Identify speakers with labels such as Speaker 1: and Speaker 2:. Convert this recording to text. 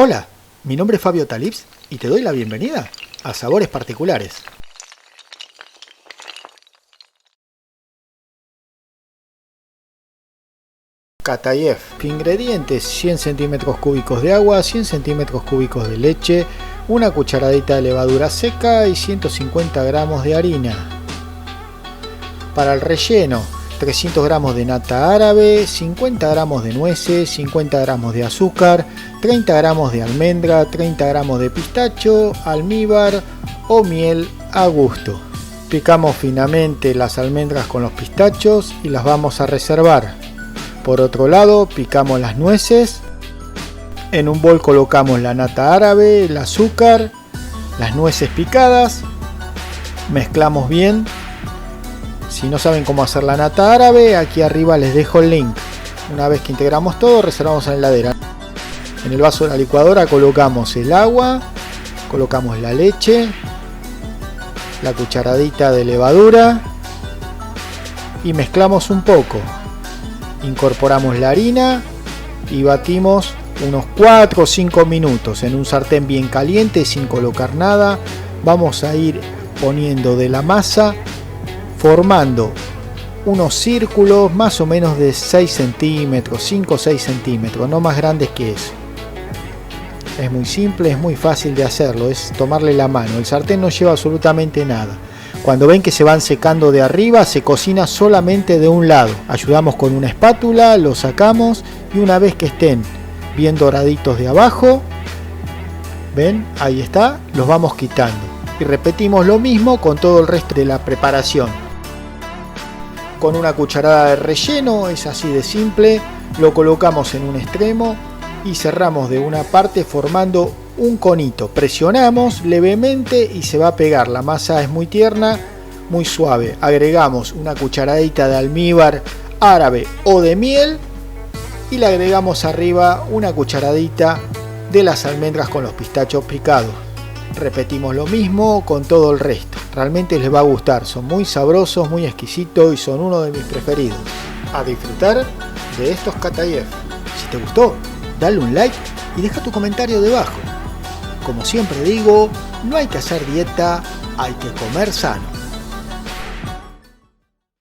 Speaker 1: Hola, mi nombre es Fabio Talips y te doy la bienvenida a Sabores Particulares. Katayev. Ingredientes: 100 centímetros cúbicos de agua, 100 centímetros cúbicos de leche, una cucharadita de levadura seca y 150 gramos de harina. Para el relleno: 300 gramos de nata árabe, 50 gramos de nueces, 50 gramos de azúcar, 30 gramos de almendra, 30 gramos de pistacho, almíbar o miel a gusto. Picamos finamente las almendras con los pistachos y las vamos a reservar. Por otro lado, picamos las nueces. En un bol colocamos la nata árabe, el azúcar, las nueces picadas. Mezclamos bien. Si no saben cómo hacer la nata árabe, aquí arriba les dejo el link. Una vez que integramos todo, reservamos en la heladera. En el vaso de la licuadora colocamos el agua, colocamos la leche, la cucharadita de levadura y mezclamos un poco. Incorporamos la harina y batimos unos 4 o 5 minutos en un sartén bien caliente sin colocar nada. Vamos a ir poniendo de la masa, formando unos círculos más o menos de 6 centímetros, 5 o 6 centímetros, no más grandes que eso. Es muy simple, es muy fácil de hacerlo, es tomarle la mano. El sartén no lleva absolutamente nada. Cuando ven que se van secando de arriba, se cocina solamente de un lado. Ayudamos con una espátula, lo sacamos y una vez que estén bien doraditos de abajo, ven, ahí está, los vamos quitando. Y repetimos lo mismo con todo el resto de la preparación. Con una cucharada de relleno, es así de simple, lo colocamos en un extremo y cerramos de una parte formando un conito. Presionamos levemente y se va a pegar. La masa es muy tierna, muy suave. Agregamos una cucharadita de almíbar árabe o de miel y le agregamos arriba una cucharadita de las almendras con los pistachos picados. Repetimos lo mismo con todo el resto. Realmente les va a gustar, son muy sabrosos, muy exquisitos y son uno de mis preferidos. A disfrutar de estos Katayev. Si te gustó, dale un like y deja tu comentario debajo. Como siempre digo, no hay que hacer dieta, hay que comer sano.